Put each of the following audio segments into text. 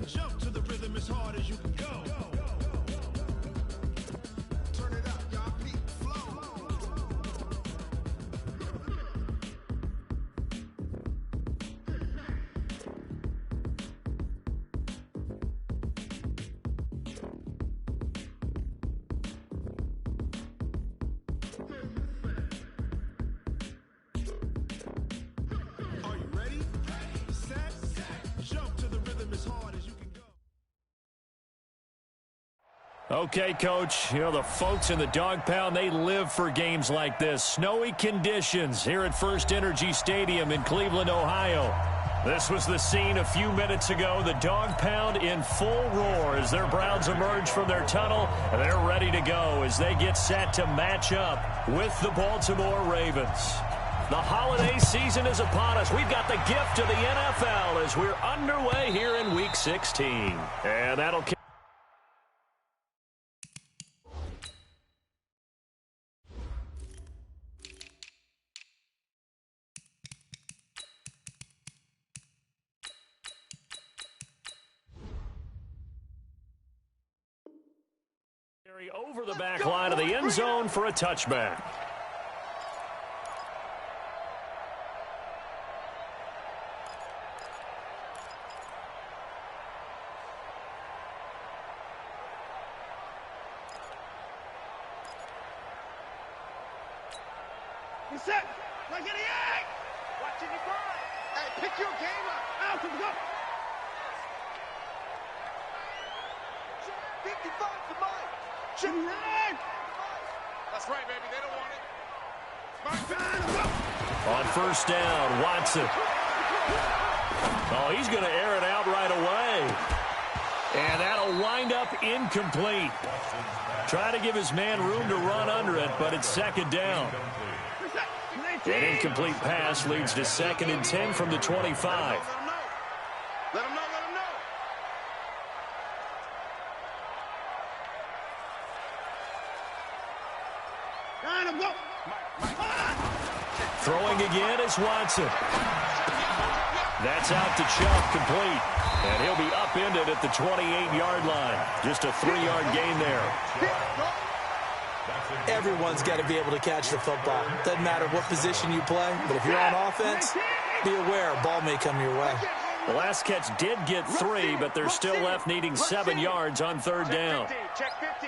and jump to the rhythm as hard as you can go. Turn it up, y'all. Peak flow. Are you ready? Set, jump to the rhythm as hard as you can go. Okay, Coach, you know, the folks in the dog pound, they live for games like this. Snowy conditions here at First Energy Stadium in Cleveland, Ohio. This was the scene a few minutes ago. The dog pound in full roar as their Browns emerge from their tunnel. And they're ready to go as they get set to match up with the Baltimore Ravens. The holiday season is upon us. We've got the gift of the NFL as we're underway here in Week 16. And that'll carry over the back line of the end zone for a touchback. Set, like an egg. Watching you burn. Hey, pick your game up. Out, let's go. 55 to mine. Chip right. That's right, baby. They don't want it. On first down, Watson. Oh, he's going to air it out right away. And that'll wind up incomplete. Try to give his man room to run under it, but it's second down. An incomplete pass leads to 2nd and 10 from the 25. Let him know. Throwing again is Watson. That's out to Chubb, complete. And he'll be upended at the 28-yard line. Just a 3-yard gain there. Everyone's got to be able to catch the football. Doesn't matter what position you play, but if you're on offense, be aware a ball may come your way. The last catch did get 3, but they're still left needing 7 yards on third down. Check 50.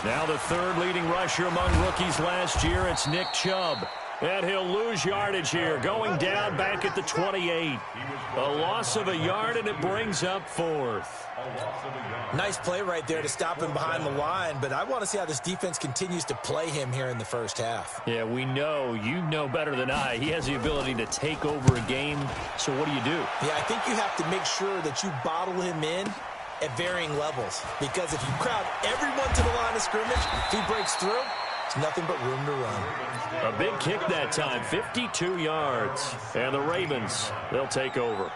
Now the third leading rusher among rookies last year, it's Nick Chubb. And he'll lose yardage here, going down back at the 28. A loss of a yard, and it brings up 4th. Nice play right there to stop him behind the line, but I want to see how this defense continues to play him here in the first half. Yeah, we know. You know better than I. He has the ability to take over a game, so what do you do? Yeah, I think you have to make sure that you bottle him in at varying levels, because if you crowd everyone to the line of scrimmage, if he breaks through, it's nothing but room to run. A big kick that time, 52 yards. And the Ravens, they'll take over.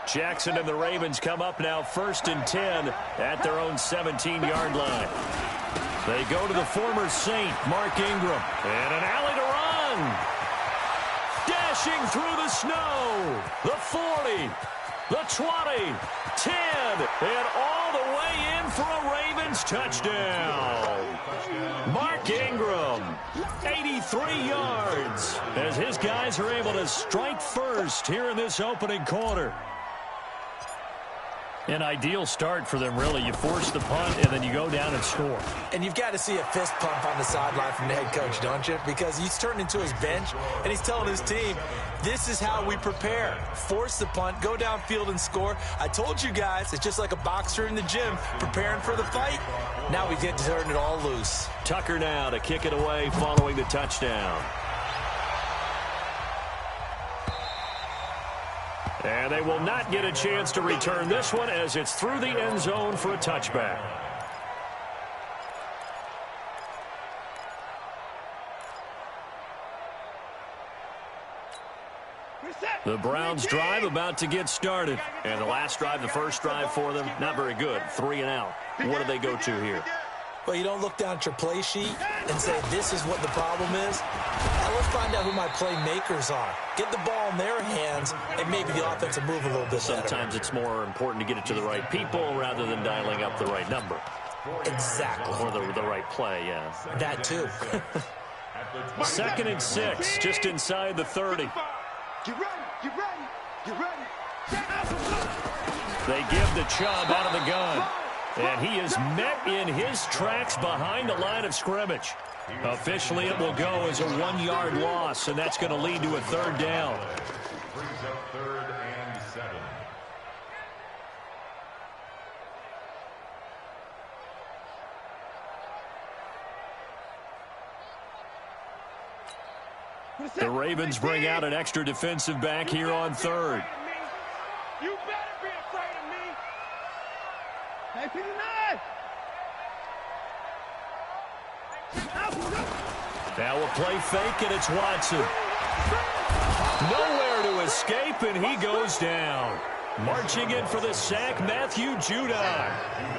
Jackson and the Ravens come up now 1st and 10 at their own 17-yard line. They go to the former Saint, Mark Ingram. And an alley to run. Dashing through the snow. The 40, the 20, 10, and all the way in for a Ravens touchdown. Mark Ingram, 83 yards, as his guys are able to strike first here in this opening quarter. An ideal start for them, really. You force the punt, and then you go down and score. And you've got to see a fist pump on the sideline from the head coach, don't you? Because he's turned into his bench, and he's telling his team, this is how we prepare. Force the punt, go downfield and score. I told you guys, it's just like a boxer in the gym preparing for the fight. Now we get to turn it all loose. Tucker now to kick it away following the touchdown. And they will not get a chance to return this one as it's through the end zone for a touchback. The Browns drive about to get started. And the last drive, the first drive for them, not very good. 3 and out. What do they go to here? Well, you don't look down at your play sheet and say, this is what the problem is. Now let's find out who my playmakers are. Get the ball in their hands, and maybe the offense will move a little bit better. Sometimes it's more important to get it to the right people rather than dialing up the right number. Exactly. Or the right play, yeah. That too. 2nd and 6, just inside the 30. Get ready, get ready, get ready. They give the Chubb out of the gun. And he is met in his tracks behind the line of scrimmage. Officially, it will go as a 1-yard loss, and that's going to lead to a 3rd down. Brings up 3rd and 7. The Ravens bring out an extra defensive back here on 3rd. You better be afraid of me. Hey, 59. Now a play fake, and it's Watson. Nowhere to escape, and he goes down. Marching in for the sack, Matthew Judon.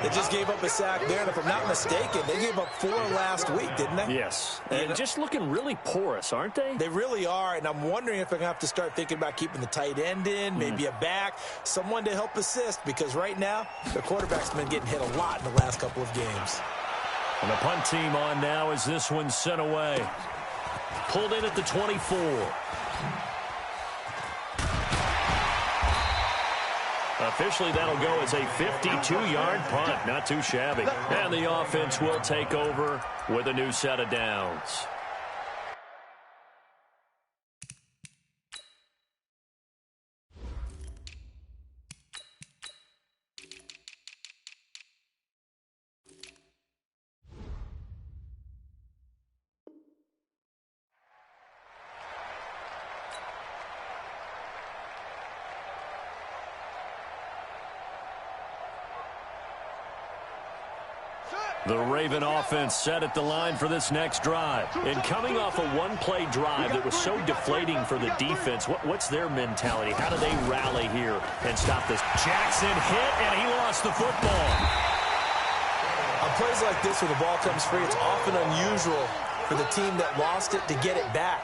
They just gave up a sack there, and if I'm not mistaken, they gave up 4 last week, didn't they? Yes, and just looking really porous, aren't they? They really are, and I'm wondering if I'm going to have to start thinking about keeping the tight end in, maybe a back, someone to help assist, because right now, the quarterback's been getting hit a lot in the last couple of games. And the punt team on now as this one's sent away. Pulled in at the 24. Officially, that'll go as a 52-yard punt. Not too shabby. And the offense will take over with a new set of downs. The Raven offense set at the line for this next drive. And coming off a one-play drive that was so deflating for the defense, what's their mentality? How do they rally here and stop this? Jackson hit, and he lost the football. On plays like this where the ball comes free, it's often unusual for the team that lost it to get it back.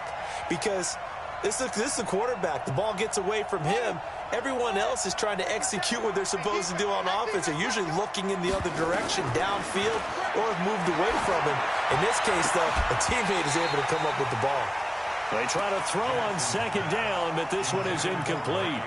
Because this is the quarterback. The ball gets away from him. Everyone else is trying to execute what they're supposed to do on offense. They're usually looking in the other direction, downfield, or have moved away from him. In this case, though, a teammate is able to come up with the ball. They try to throw on second down, but this one is incomplete.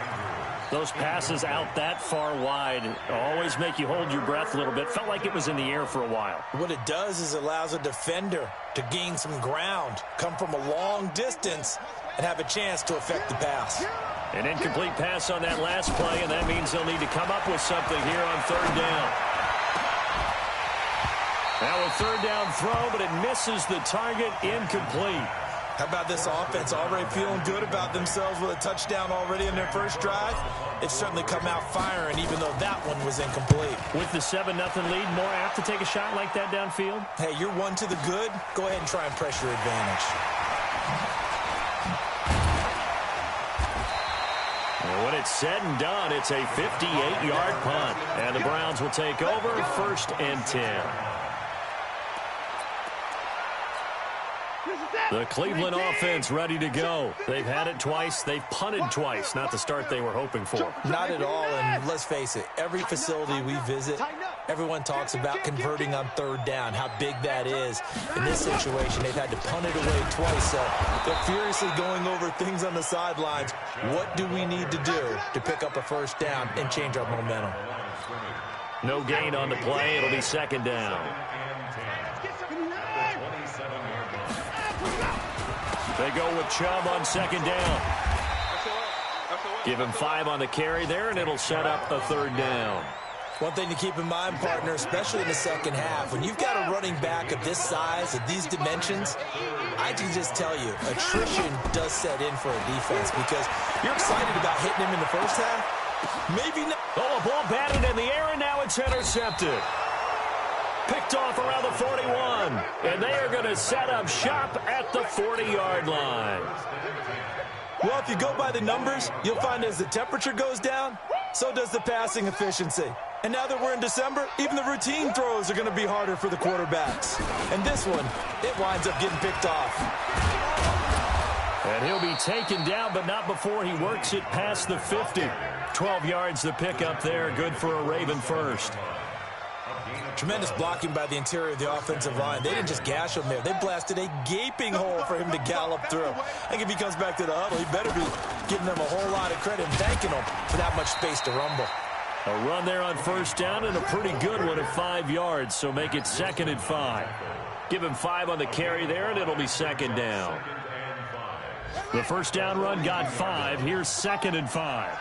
Those passes out that far wide always make you hold your breath a little bit. Felt like it was in the air for a while. What it does is it allows a defender to gain some ground, come from a long distance, and have a chance to affect the pass. An incomplete pass on that last play, and that means they'll need to come up with something here on third down. Now a third down throw, but it misses the target, incomplete. How about this offense already feeling good about themselves with a touchdown already in their first drive? They've certainly come out firing, even though that one was incomplete. With the 7-0 lead, more apt to take a shot like that downfield? Hey, you're one to the good. Go ahead and try and press your advantage. Well, when it's said and done, it's a 58-yard punt. And the Browns will take over 1st and 10. The Cleveland offense ready to go. They've had it twice. They've punted twice. Not the start they were hoping for. Not at all, and let's face it, every facility we visit, everyone talks about converting on third down, how big that is. In this situation, they've had to punt it away twice, so they're furiously going over things on the sidelines. What do we need to do to pick up a first down and change our momentum? No gain on the play. It'll be 2nd down. They go with Chubb on 2nd down. Give him 5 on the carry there, and it'll set up a 3rd down. One thing to keep in mind, partner, especially in the second half, when you've got a running back of this size, of these dimensions, I can just tell you, attrition does set in for a defense because you're excited about hitting him in the first half. Maybe not. Oh, a ball batted in the air, and now it's intercepted. Picked off around the 41, and they are going to set up shop at the 40-yard line. Well, if you go by the numbers, you'll find as the temperature goes down, so does the passing efficiency. And now that we're in December, even the routine throws are going to be harder for the quarterbacks. And this one, it winds up getting picked off. And he'll be taken down, but not before he works it past the 50. 12 yards the pickup there, good for a Raven first. Tremendous blocking by the interior of the offensive line. They didn't just gash him there. They blasted a gaping hole for him to gallop through. I think if he comes back to the huddle, he better be giving them a whole lot of credit and thanking them for that much space to rumble. A run there on first down and a pretty good one at 5 yards, so make it 2nd and 5. Give him 5 on the carry there, and it'll be 2nd down. The first down run got 5. Here's 2nd and 5.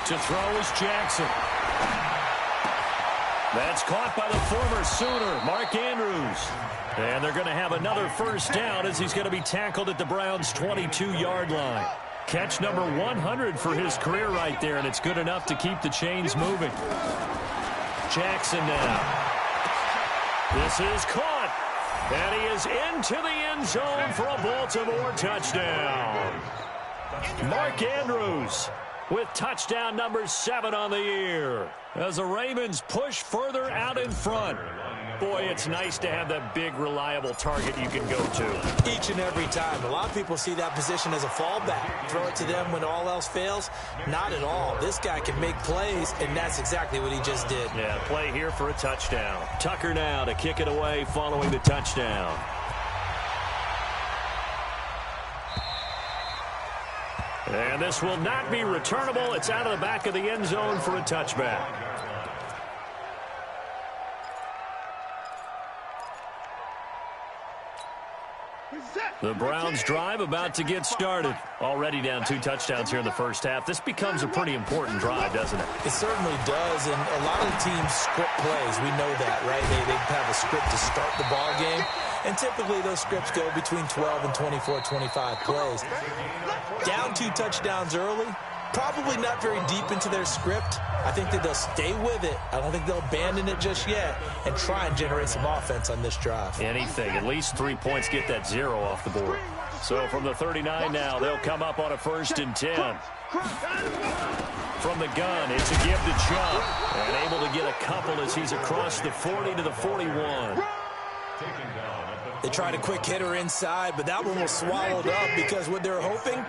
To throw is Jackson. That's caught by the former Sooner, Mark Andrews. And they're going to have another first down as he's going to be tackled at the Browns' 22-yard line. Catch number 100 for his career right there, and it's good enough to keep the chains moving. Jackson now. This is caught. And he is into the end zone for a Baltimore touchdown. Mark Andrews with touchdown number 7 on the year as the Ravens push further out in front. Boy, it's nice to have that big, reliable target you can go to. Each and every time. A lot of people see that position as a fallback. Throw it to them when all else fails. Not at all. This guy can make plays, and that's exactly what he just did. Yeah, play here for a touchdown. Tucker now to kick it away following the touchdown. And this will not be returnable. It's out of the back of the end zone for a touchback. The Browns drive about to get started. Already down 2 touchdowns here in the first half. This becomes a pretty important drive, doesn't it? It certainly does, and a lot of the teams script plays. We know that, right? They have a script to start the ball game, and typically those scripts go between 12 and 24, 25 plays. Down 2 touchdowns early, probably not very deep into their script. I think that they'll stay with it. I don't think they'll abandon it just yet and try and generate some offense on this drive. Anything. At least 3 points, get that 0 off the board. So from the 39 now, they'll come up on a 1st and 10. From the gun, it's a give to Chubb. And able to get a couple as he's across the 40 to the 41. They tried a quick hitter inside, but that one was swallowed up because what they're hoping,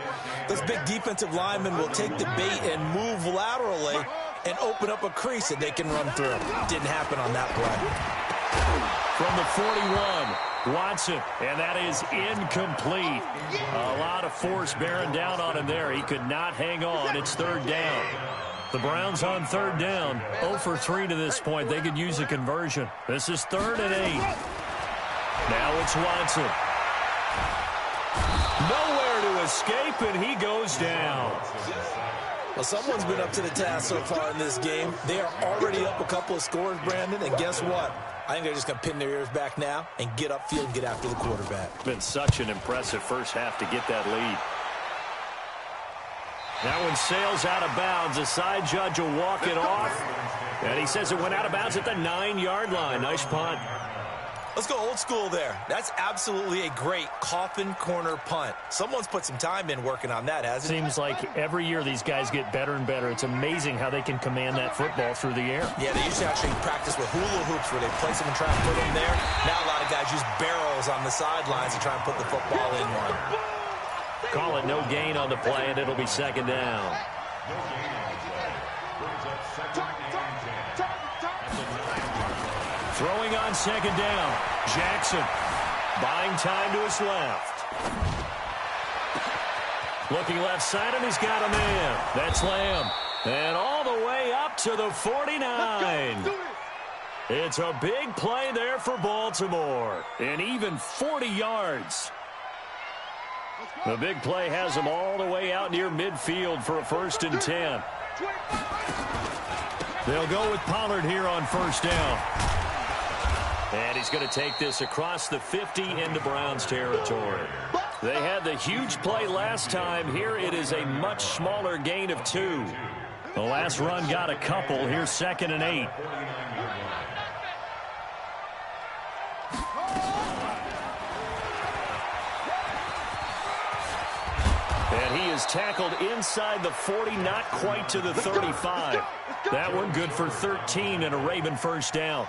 those big defensive linemen will take the bait and move laterally and open up a crease that they can run through. Didn't happen on that play. From the 41, Watson, and that is incomplete. A lot of force bearing down on him there. He could not hang on. It's 3rd down. The Browns on 3rd down, 0 for 3 to this point. They could use a conversion. This is 3rd and 8. Now it's Watson. Nowhere to escape, and he goes down. Well, someone's been up to the task so far in this game. They are already up a couple of scores, Brandon, and guess what? I think they're just going to pin their ears back now and get upfield and get after the quarterback. It's been such an impressive first half to get that lead. That one sails out of bounds. The side judge will walk it off, and he says it went out of bounds at the 9-yard line. Nice punt. Let's go old school there. That's absolutely a great coffin corner punt. Someone's put some time in working on that, hasn't it? Seems like every year these guys get better and better. It's amazing how they can command that football through the air. Yeah, they used to actually practice with hula hoops where they place them and try and put them there. Now a lot of guys use barrels on the sidelines to try and put the football in one. Call it no gain on the play, and it'll be 2nd down. Throwing on 2nd down. Jackson buying time to his left. Looking left side, and he's got a man. That's Lamb. And all the way up to the 49. It's a big play there for Baltimore. And even 40 yards. The big play has him all the way out near midfield for a 1st and 10. They'll go with Pollard here on 1st down. And he's going to take this across the 50 into Browns territory. They had the huge play last time. Here it is a much smaller gain of 2. The last run got a couple. Here's 2nd and 8. And he is tackled inside the 40, not quite to the 35. That one good for 13 and a Raven first down.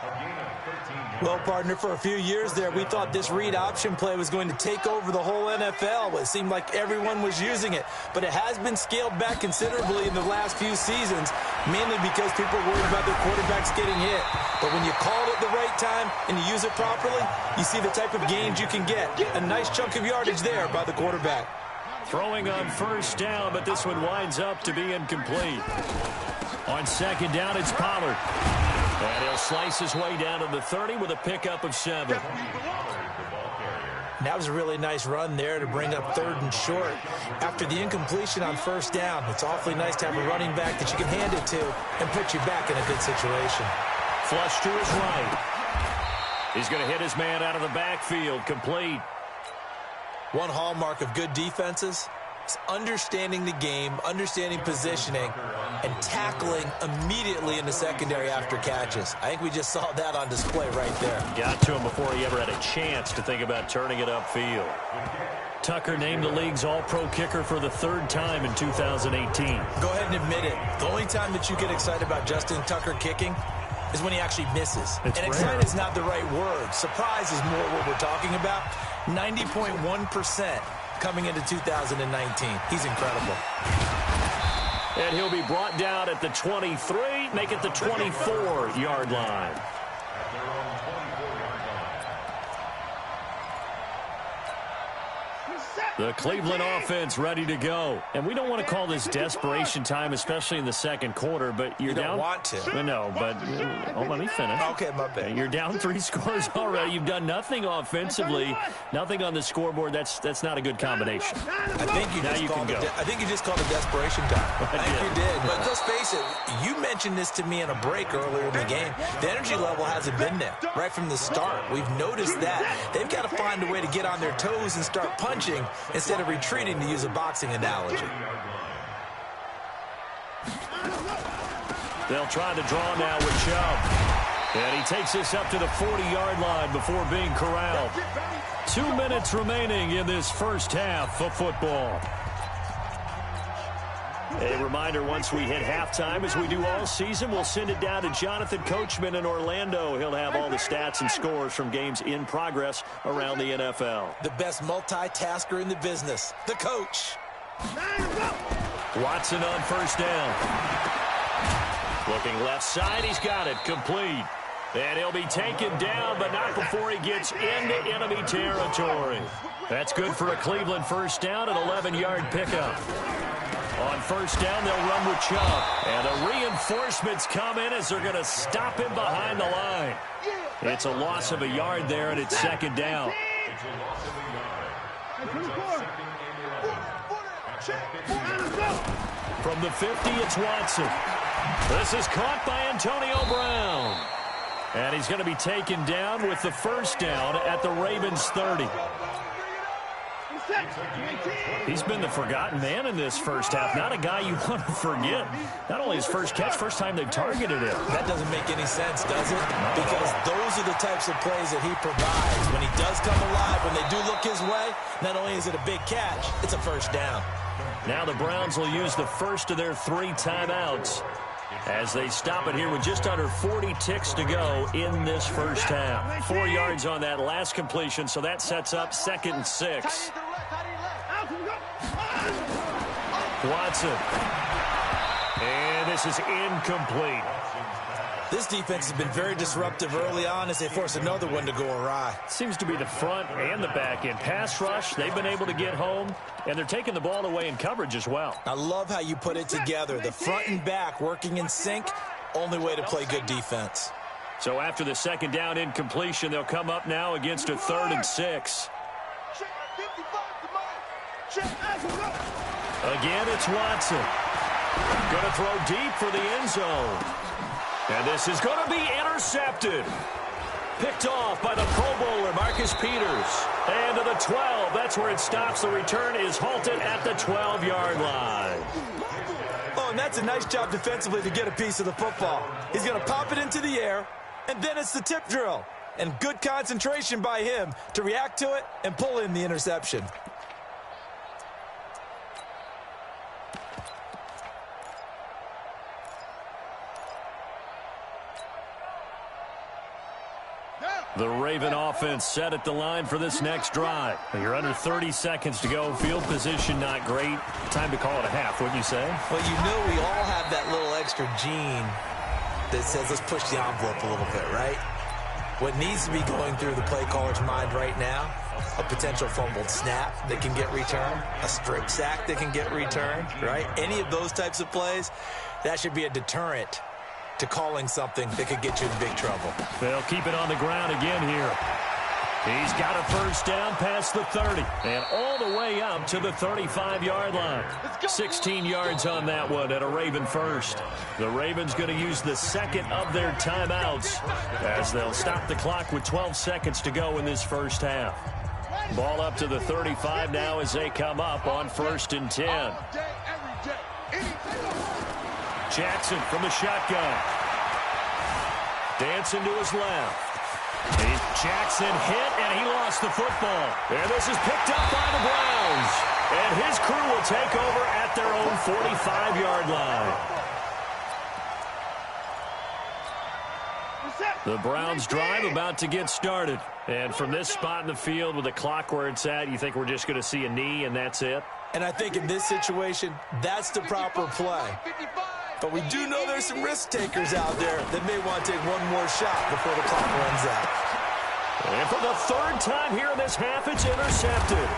Well, partner, for a few years there, we thought this read option play was going to take over the whole NFL. It seemed like everyone was using it. But it has been scaled back considerably in the last few seasons, mainly because people are worried about their quarterbacks getting hit. But when you call it at the right time and you use it properly, you see the type of gains you can get. A nice chunk of yardage there by the quarterback. Throwing on first down, but this one winds up to be incomplete. On second down, it's Pollard. And he'll slice his way down to the 30 with a pickup of 7. That was a really nice run there to bring up 3rd and short. After the incompletion on first down, it's awfully nice to have a running back that you can hand it to and put you back in a good situation. Flush to his right. He's going to hit his man out of the backfield, complete. One hallmark of good defenses is understanding the game, understanding positioning, and tackling immediately in the secondary after catches. I think we just saw that on display right there. Got to him before he ever had a chance to think about turning it upfield. Tucker named the league's all-pro kicker for the 3rd time in 2018. Go ahead and admit it. The only time that you get excited about Justin Tucker kicking is when he actually misses. And excited is not the right word. Surprise is more what we're talking about. 90.1% coming into 2019. He's incredible. And he'll be brought down at the 23, make it the 24-yard line. The Cleveland offense ready to go. And we don't want to call this desperation time, especially in the second quarter, but you're down. You don't want to. No, but let me finish. Okay, my bad. You're down 3 scores already. You've done nothing offensively, nothing on the scoreboard. That's not a good combination. I think you just called it desperation time. I think you did. But let's face it, you mentioned this to me in a break earlier in the game. The energy level hasn't been there right from the start. We've noticed that. They've got to find a way to get on their toes and start punching instead of retreating, to use a boxing analogy. They'll try to draw now with Chubb. And he takes this up to the 40-yard line before being corralled. 2 minutes remaining in this first half of football. A reminder, once we hit halftime, as we do all season, we'll send it down to Jonathan Coachman in Orlando. He'll have all the stats and scores from games in progress around the NFL. The best multitasker in the business, the coach. Watson on first down. Looking left side, he's got it, complete. And he'll be taken down, but not before he gets into enemy territory. That's good for a Cleveland first down, an 11-yard pickup. On first down, they'll run with Chubb. And the reinforcements come in as they're going to stop him behind the line. It's a loss of a yard there, and it's second down. From the 50, it's Watson. This is caught by Antonio Brown. And he's going to be taken down with the first down at the Ravens 30. He's been the forgotten man in this first half. Not a guy you want to forget. Not only his first catch, first time they've targeted him. That doesn't make any sense, does it? Because those are the types of plays that he provides. When he does come alive, when they do look his way, not only is it a big catch, it's a first down. Now the Browns will use the first of their 3 timeouts as they stop it here with just under 40 ticks to go in this first half. 4 yards on that last completion, so that sets up 2nd and 6. Watson. And this is incomplete. This defense has been very disruptive early on as they force another one to go awry. Seems to be the front and the back end. Pass rush, they've been able to get home, and they're taking the ball away in coverage as well. I love how you put it together. The front and back working in sync, only way to play good defense. So after the second down incompletion, they'll come up now against a 3rd and 6. Again, it's Watson. Going to throw deep for the end zone. And this is going to be intercepted. Picked off by the Pro Bowler, Marcus Peters. And to the 12. That's where it stops. The return is halted at the 12-yard line. Oh, and that's a nice job defensively to get a piece of the football. He's going to pop it into the air, and then it's the tip drill. And good concentration by him to react to it and pull in the interception. The Raven offense set at the line for this next drive. You're under 30 seconds to go. Field position not great. Time to call it a half, wouldn't you say? Well, you know we all have that little extra gene that says let's push the envelope a little bit, right? What needs to be going through the play caller's mind right now, a potential fumbled snap that can get returned, a strip sack that can get returned, right? Any of those types of plays, that should be a deterrent to calling something that could get you in big trouble. They'll keep it on the ground again here. He's got a first down past the 30 and all the way up to the 35-yard line. 16 yards on that one at a Raven first. The Ravens going to use the second of their timeouts as they'll stop the clock with 12 seconds to go in this first half. Ball up to the 35 now as they come up on 1st and 10. Jackson from the shotgun. Dancing to his left. Jackson hit, and he lost the football. And this is picked up by the Browns. And his crew will take over at their own 45-yard line. The Browns drive about to get started. And from this spot in the field with the clock where it's at, you think we're just going to see a knee and that's it? And I think in this situation, that's the proper play. But we do know there's some risk takers out there that may want to take one more shot before the clock runs out. And for the third time here in this half, it's intercepted.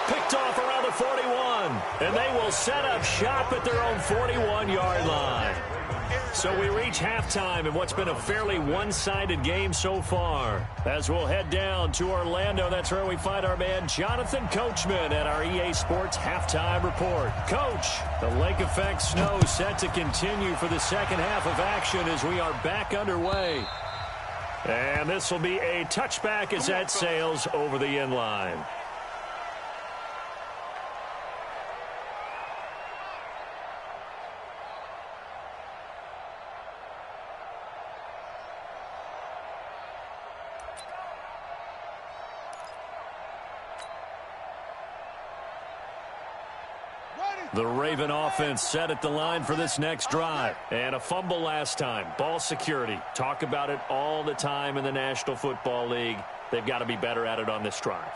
Picked off around the 41. And they will set up shop at their own 41-yard line. So we reach halftime in what's been a fairly one-sided game so far. As we'll head down to Orlando, that's where we find our man Jonathan Coachman at our EA Sports Halftime Report. Coach, the lake effect snow set to continue for the second half of action as we are back underway. And this will be a touchback as that sails over the end line. The Raven offense set at the line for this next drive. And a fumble last time. Ball security. Talk about it all the time in the National Football League. They've got to be better at it on this drive.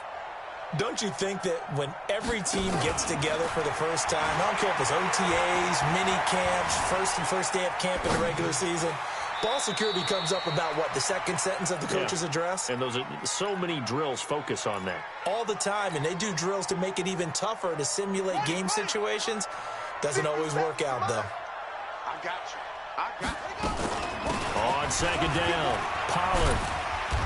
Don't you think that when every team gets together for the first time, I don't care if it's OTAs, mini camps, first day of camp in the regular season, ball security comes up about, what, the second sentence of the coach's address? And those are so many drills focus on that. All the time, and they do drills to make it even tougher to simulate game situations. Doesn't always work out, though. I got you. On second down, Pollard.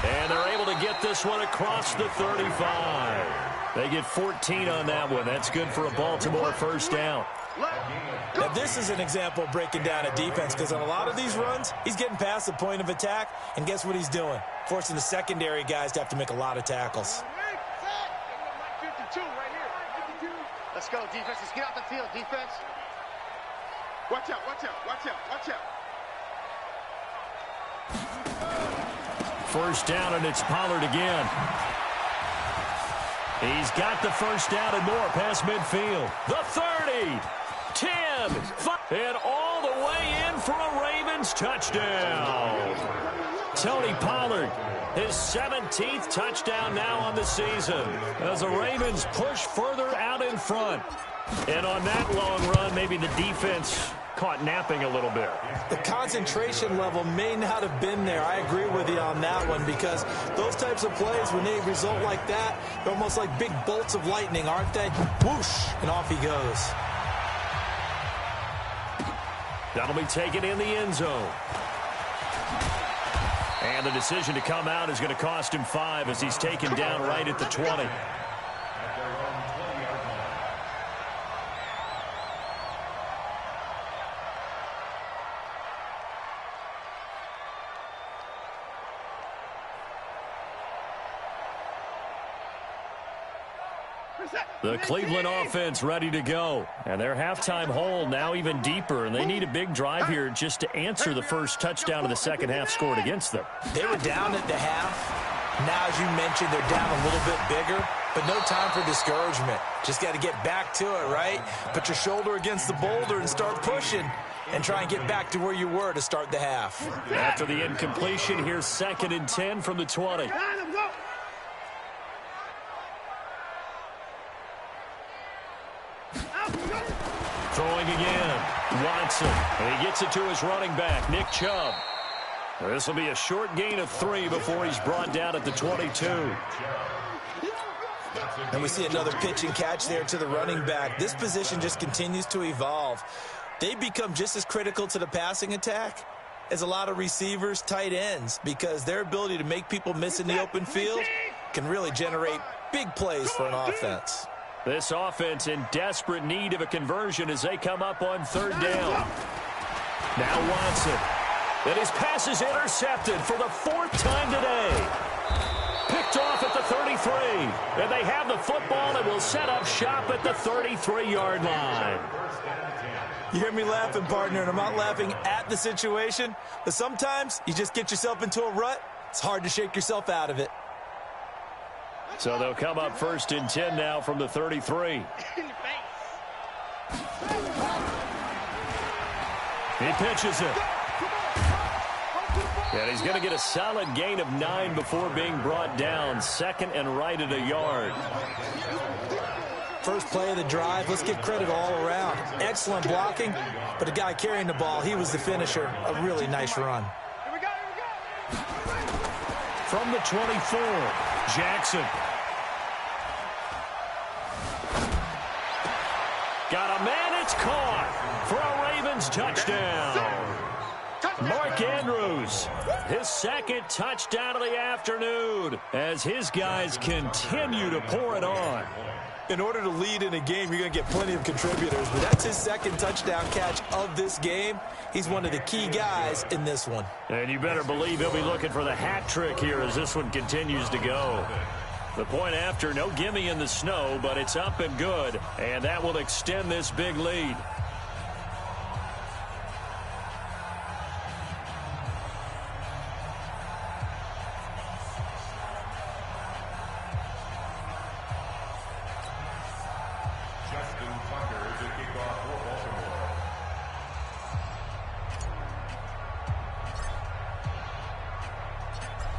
And they're able to get this one across the 35. They get 14 on that one. That's good for a Baltimore first down. Now, this is an example of breaking down a defense, because on a lot of these runs, he's getting past the point of attack, and guess what he's doing? Forcing the secondary guys to have to make a lot of tackles. Let's go, defense. Let's get out the field, defense. Watch out, watch out, watch out, watch out. First down, and it's Pollard again. He's got the first down and more past midfield. The 30, 10, 5, and all the way in for a Ravens touchdown. Tony Pollard, his 17th touchdown now on the season as the Ravens push further out in front. And on that long run, maybe the defense caught napping a little bit. The concentration level may not have been there. I agree with you on that one, because those types of plays, when they result like that, they're almost like big bolts of lightning, aren't they? Whoosh, and off he goes. That'll be taken in the end zone. And the decision to come out is going to cost him 5 as he's taken down right at the 20. The Cleveland offense ready to go. And their halftime hole now even deeper, and they need a big drive here just to answer the first touchdown of the second half scored against them. They were down at the half. Now, as you mentioned, they're down a little bit bigger, but no time for discouragement. Just got to get back to it, right? Put your shoulder against the boulder and start pushing and try and get back to where you were to start the half. After the incompletion, here's 2nd and 10 from the 20. Throwing again. Watson. And he gets it to his running back, Nick Chubb. This will be a short gain of 3 before he's brought down at the 22. And we see another pitch and catch there to the running back. This position just continues to evolve. They become just as critical to the passing attack as a lot of receivers, tight ends, because their ability to make people miss in the open field can really generate big plays for an offense. This offense in desperate need of a conversion as they come up on 3rd down. Now Watson. And his pass is intercepted for the 4th time today. Picked off at the 33. And they have the football and will set up shop at the 33-yard line. You hear me laughing, partner, and I'm not laughing at the situation, but sometimes you just get yourself into a rut. It's hard to shake yourself out of it. So they'll come up 1st and 10 now from the 33. He pitches it. And he's going to get a solid gain of 9 before being brought down. 2nd and right at a yard. First play of the drive, let's give credit all around. Excellent blocking, but the guy carrying the ball, he was the finisher. A really nice run. From the 24, Jackson. Got a man, it's caught for a Ravens touchdown. Mark Andrews, his 2nd touchdown of the afternoon as his guys continue to pour it on. In order to lead in a game, you're going to get plenty of contributors, but that's his 2nd touchdown catch of this game. He's one of the key guys in this one. And you better believe he'll be looking for the hat trick here as this one continues to go. The point after, no gimme in the snow, but it's up and good, and that will extend this big lead.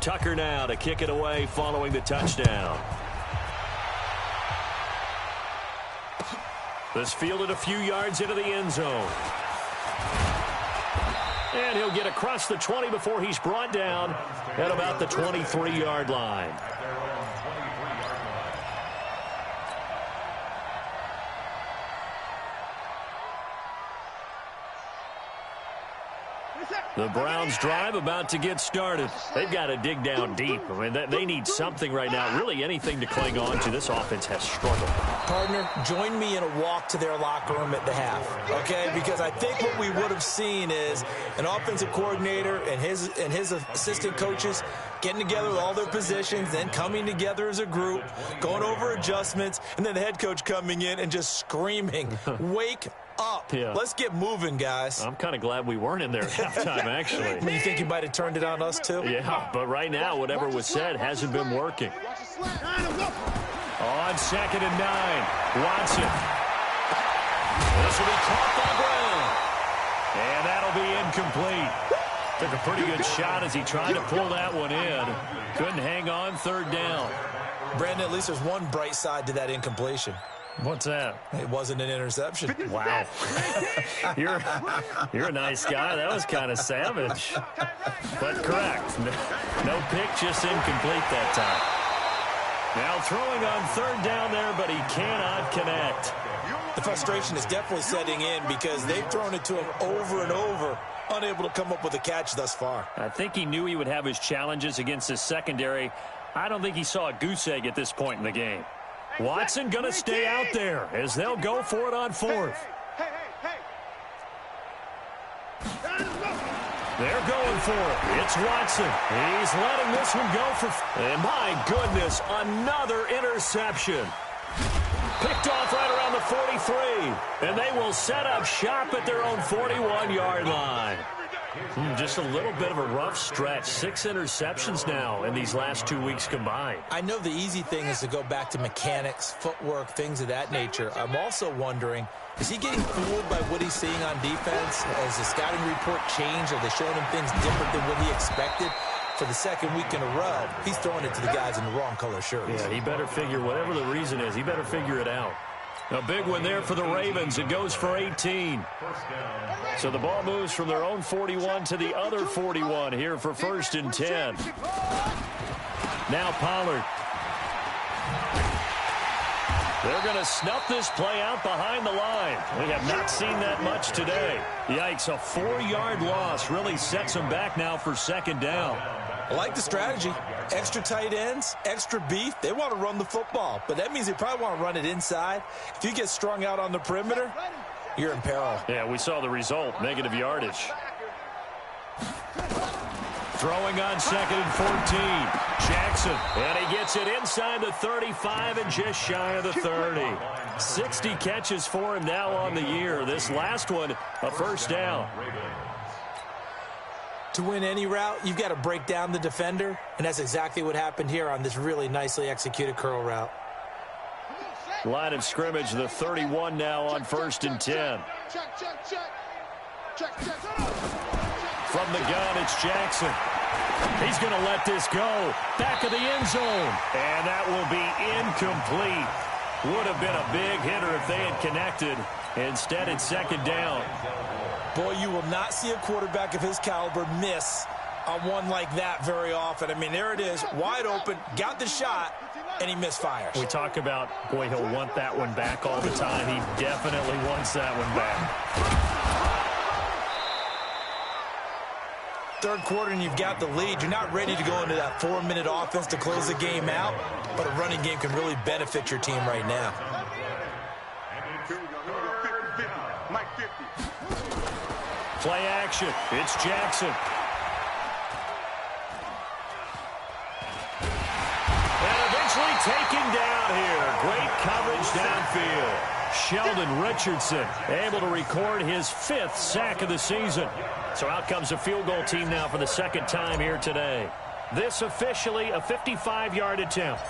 Tucker now to kick it away following the touchdown. This fielded a few yards into the end zone. And he'll get across the 20 before he's brought down at about the 23-yard line. The Browns drive about to get started. They've got to dig down deep. I mean, they need something right now, really anything to cling on to. This offense has struggled. Partner, join me in a walk to their locker room at the half, okay? Because I think what we would have seen is an offensive coordinator and his assistant coaches getting together with all their positions, then coming together as a group, going over adjustments, and then the head coach coming in and just screaming, wake up. Yeah. Let's get moving, guys. I'm kind of glad we weren't in there at halftime, actually. I mean, you think you might have turned it on us, too? Yeah, but right now, whatever was said hasn't been working. On 2nd and 9, Watson. This will be caught by Brown. And that'll be incomplete. Took a pretty good shot as he tried to pull that one in. Couldn't hang on 3rd down. Brandon, at least there's one bright side to that incompletion. What's that? It wasn't an interception. Wow. You're a nice guy. That was kind of savage. But correct. No pick, just incomplete that time. Now throwing on 3rd down there, but he cannot connect. The frustration is definitely setting in because they've thrown it to him over and over, unable to come up with a catch thus far. I think he knew he would have his challenges against his secondary. I don't think he saw a goose egg at this point in the game. Watson going to stay out there as they'll go for it on 4th. They're going for it. It's Watson. He's letting this one go for... And my goodness, another interception. Picked off right around the 43. And they will set up shop at their own 41-yard line. Just a little bit of a rough stretch. 6 interceptions now in these last 2 weeks combined. I know the easy thing is to go back to mechanics, footwork, things of that nature. I'm also wondering, is he getting fooled by what he's seeing on defense? Has the scouting report changed? Are they showing him things different than what he expected? For the second week in a row, he's throwing it to the guys in the wrong color shirts. Yeah, he better figure, whatever the reason is, he better figure it out. A big one there for the Ravens. It goes for 18. So the ball moves from their own 41 to the other 41 here for 1st and 10. Now Pollard. They're going to snuff this play out behind the line. We have not seen that much today. Yikes, a 4-yard loss really sets them back now for 2nd down. I like the strategy. Extra tight ends, extra beef. They want to run the football, but that means they probably want to run it inside. If you get strung out on the perimeter, you're in peril. Yeah, we saw the result, negative yardage. Throwing on 2nd and 14. Jackson, and he gets it inside the 35 and just shy of the 30. 60 catches for him now on the year. This last one, a 1st down. To win any route, you've got to break down the defender, and that's exactly what happened here on this really nicely executed curl route. Line of scrimmage, the 31 now on 1st and 10. From the gun, it's Jackson. He's going to let this go. Back of the end zone. And that will be incomplete. Would have been a big hitter if they had connected. Instead, it's 2nd down. Boy, you will not see a quarterback of his caliber miss on one like that very often. I mean, there it is, wide open, got the shot, and he misfires. We talk about, boy, he'll want that one back all the time. He definitely wants that one back. 3rd quarter, and you've got the lead. You're not ready to go into that 4-minute offense to close the game out, but a running game can really benefit your team right now. Play action. It's Jackson. And eventually taken down here. Great coverage downfield. Sheldon Richardson able to record his 5th sack of the season. So out comes a field goal team now for the 2nd time here today. This officially a 55-yard attempt.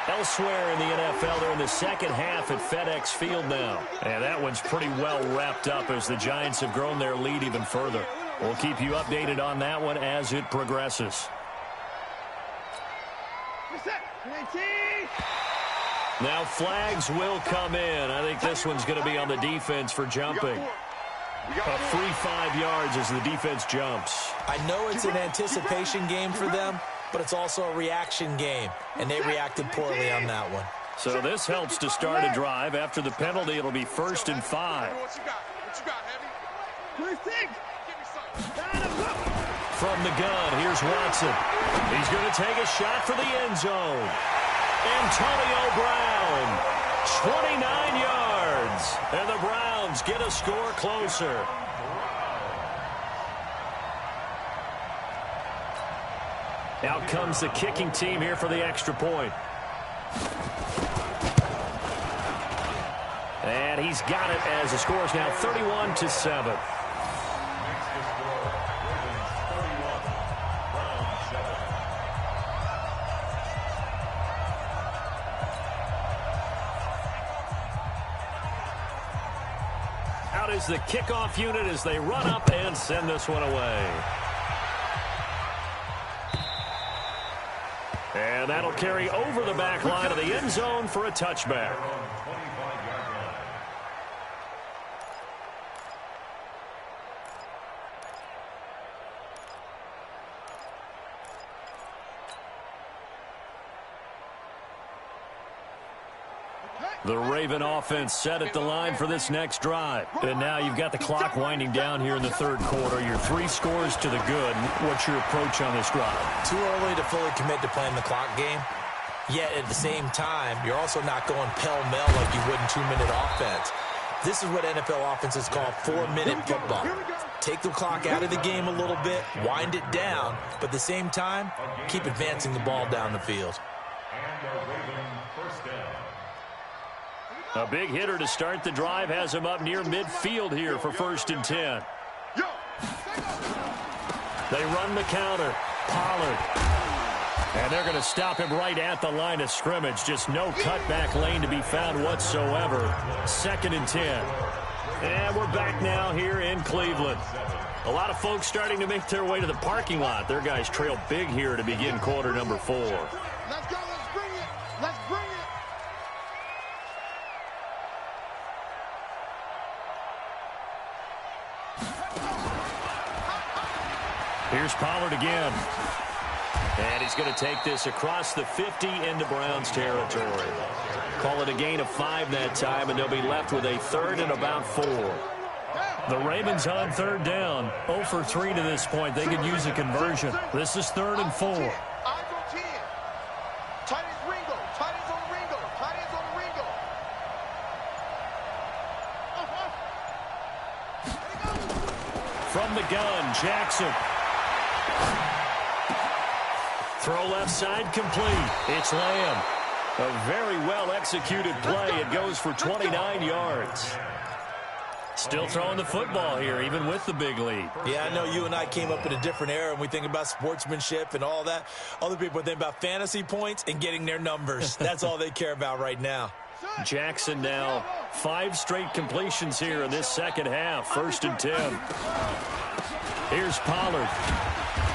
Elsewhere in the NFL, they're in the 2nd half at FedEx Field now. And that one's pretty well wrapped up as the Giants have grown their lead even further. We'll keep you updated on that one as it progresses. Now flags will come in. I think this one's going to be on the defense for jumping. A free 5 yards as the defense jumps. I know it's an anticipation game for them, but it's also a reaction game, and they reacted poorly on that one. So this helps to start a drive. After the penalty, it'll be 1st and 5. From the gun, here's Watson. He's going to take a shot for the end zone. Antonio Brown, 29 yards. And the Browns get a score closer. Out comes the kicking team here for the extra point. And he's got it as the score is now 31-7. Out is the kickoff unit as they run up and send this one away. And that'll carry over the back line of the end zone for a touchback. The Raven offense set at the line for this next drive. And now you've got the clock winding down here in the 3rd quarter. Your 3 scores to the good. What's your approach on this drive? Too early to fully commit to playing the clock game. Yet at the same time, you're also not going pell-mell like you would in 2-minute offense. This is what NFL offenses call 4-minute football. Take the clock out of the game a little bit, wind it down, but at the same time, keep advancing the ball down the field. A big hitter to start the drive has him up near midfield here for 1st and 10. They run the counter. Pollard. And they're going to stop him right at the line of scrimmage. Just no cutback lane to be found whatsoever. 2nd and 10. And we're back now here in Cleveland. A lot of folks starting to make their way to the parking lot. Their guys trail big here to begin quarter number 4. Let's go. Let's bring it. Let's bring it. Here's Pollard again. And he's going to take this across the 50 into Browns territory. Call it a gain of 5 that time, and they'll be left with a 3rd and about 4. The Ravens on 3rd down. 0 for 3 to this point. They could use a conversion. This is 3rd and 4. Eyes on 10. Tight ends Ringo. Tight ends on Ringo. Tight ends on Ringo. From the gun, Jackson. Throw left side complete. It's Lamb. A very well-executed play. It goes for 29 yards. Still throwing the football here, even with the big lead. Yeah, I know you and I came up in a different era, and we think about sportsmanship and all that. Other people think about fantasy points and getting their numbers. That's all they care about right now. Jackson now 5 straight completions here in this second half. 1st and 10. Here's Pollard.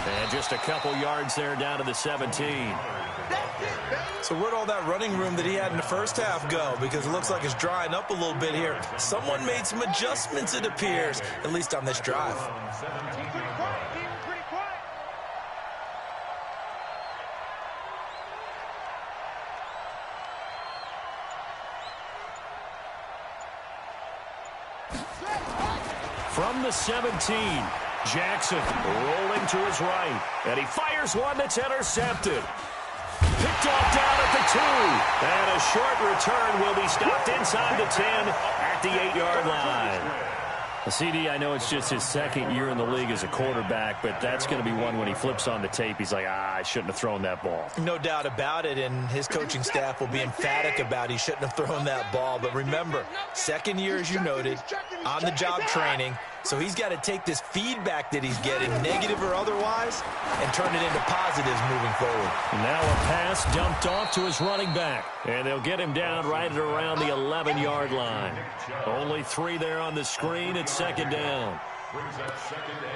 And just a couple yards there down to the 17. So where'd all that running room that he had in the first half go? Because it looks like it's drying up a little bit here. Someone made some adjustments, it appears, at least on this drive. From the 17, Jackson rolling to his right. And he fires one that's intercepted. Picked off down at the 2. And a short return will be stopped inside the 10 at the 8-yard line. CD, I know it's just his 2nd year in the league as a quarterback, but that's going to be one when he flips on the tape. He's like, I shouldn't have thrown that ball. No doubt about it, and his coaching staff will be emphatic about he shouldn't have thrown that ball. But remember, 2nd year, as you noted, on-the-job training. So he's got to take this feedback that he's getting, negative or otherwise, and turn it into positives moving forward. Now a pass dumped off to his running back. And they'll get him down right at around the 11-yard line. Only 3 there on the screen. It's 2nd down.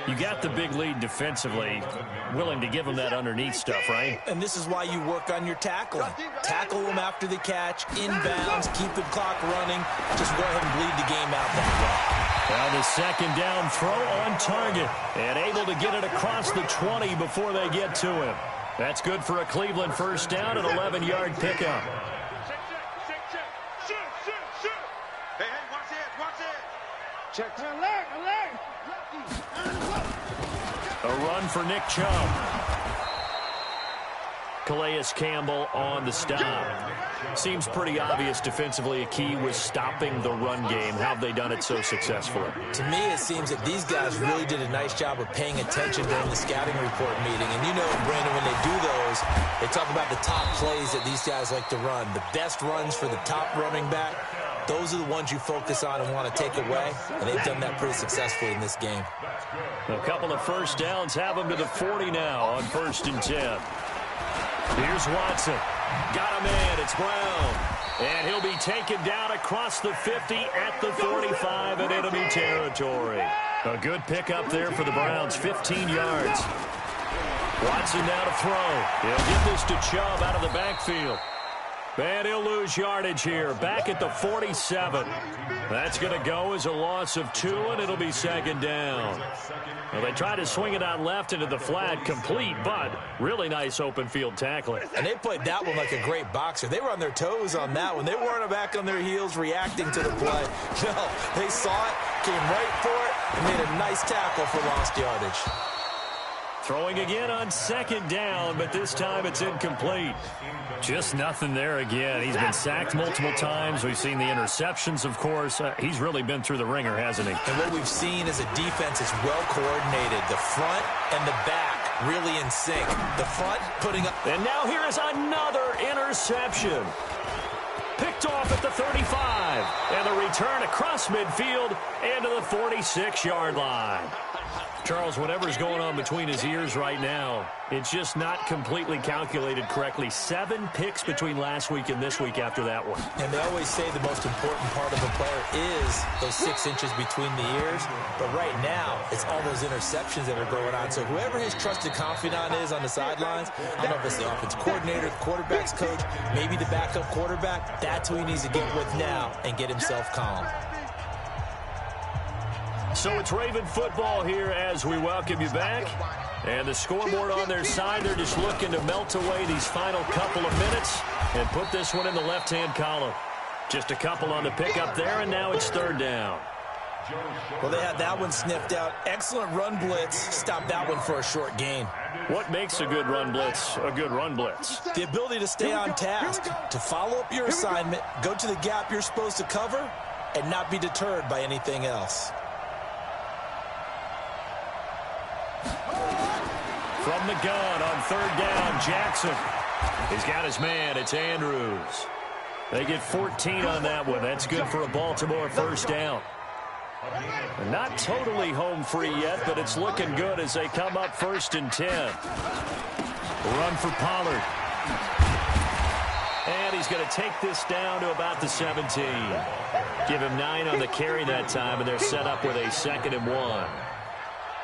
You got the big lead defensively. Willing to give him that underneath stuff, right? And this is why you work on your tackling. Tackle them after the catch, inbounds, keep the clock running. Just go ahead and bleed the game out that way. Now the 2nd down throw on target. And able to get it across the 20 before they get to him. That's good for a Cleveland 1st down and 11-yard pickup. Hey, watch it, watch it. Check. A run for Nick Chubb. Calais Campbell on the stop. Seems pretty obvious defensively a key was stopping the run game. How have they done it so successfully? To me, it seems that these guys really did a nice job of paying attention during the scouting report meeting. And you know, Brandon, when they do those, they talk about the top plays that these guys like to run. The best runs for the top running back. Those are the ones you focus on and want to take away, and they've done that pretty successfully in this game. A couple of 1st downs have them to the 40 now on 1st and 10. Here's Watson. Got him in. It's Brown. And he'll be taken down across the 50 at the 45 in enemy territory. A good pickup there for the Browns, 15 yards. Watson now to throw. He'll get this to Chubb out of the backfield. And he'll lose yardage here, back at the 47. That's going to go as a loss of 2, and it'll be 2nd down. Well, they try to swing it out left into the flat, complete, but really nice open field tackling. And they played that one like a great boxer. They were on their toes on that one. They weren't back on their heels reacting to the play. No, they saw it, came right for it, and made a nice tackle for lost yardage. Throwing again on second down, but this time it's incomplete. Just nothing there again. He's been sacked multiple times. We've seen the interceptions, of course. He's really been through the ringer, hasn't he? And what we've seen is a defense that's well coordinated. The front and the back really in sync. The front putting up. And now here is another interception. Picked off at the 35. And the return across midfield and to the 46-yard line. Charles, whatever's going on between his ears right now, it's just not completely calculated correctly. 7 picks between last week and this week after that one. And they always say the most important part of a player is those 6 inches between the ears. But right now, it's all those interceptions that are going on. So whoever his trusted confidant is on the sidelines, I don't know if it's the offensive coordinator, the quarterback's coach, maybe the backup quarterback, that's who he needs to get with now and get himself calm. So it's Raven football here as we welcome you back. And the scoreboard on their side, they're just looking to melt away these final couple of minutes and put this one in the left-hand column. Just a couple on the pickup there, and now it's third down. Well, they had that one sniffed out. Excellent run blitz. Stop that one for a short gain. What makes a good run blitz a good run blitz? The ability to stay on task, to follow up your assignment, go to the gap you're supposed to cover, and not be deterred by anything else. From the gun on third down, Jackson. He's got his man. It's Andrews. They get 14 on that one. That's good for a Baltimore first down. Not totally home free yet, but it's looking good as they come up 1st and 10. Run for Pollard. And he's going to take this down to about the 17. Give him 9 on the carry that time, and they're set up with a 2nd and 1.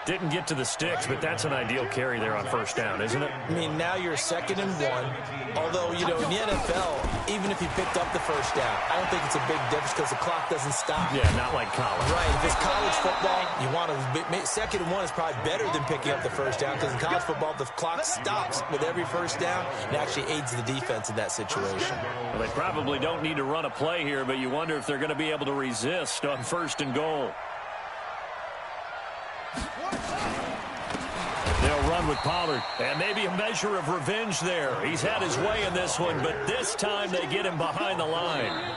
Didn't get to the sticks, but that's an ideal carry there on first down, isn't it? I mean, now you're 2nd and 1. Although, you know, in the NFL, even if he picked up the first down, I don't think it's a big difference because the clock doesn't stop. Yeah, not like college. Right. If it's college football, you want to 2nd and 1 is probably better than picking up the first down because in college football, the clock stops with every first down. It actually aids the defense in that situation. Well, they probably don't need to run a play here, but you wonder if they're going to be able to resist on 1st and goal. They'll run with Pollard, and maybe a measure of revenge there. He's had his way in this one, but this time they get him behind the line.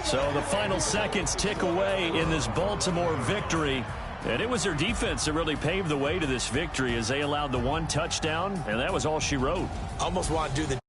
So the final seconds tick away in this Baltimore victory, and it was their defense that really paved the way to this victory as they allowed the 1 touchdown, and that was all she wrote. Almost want to do the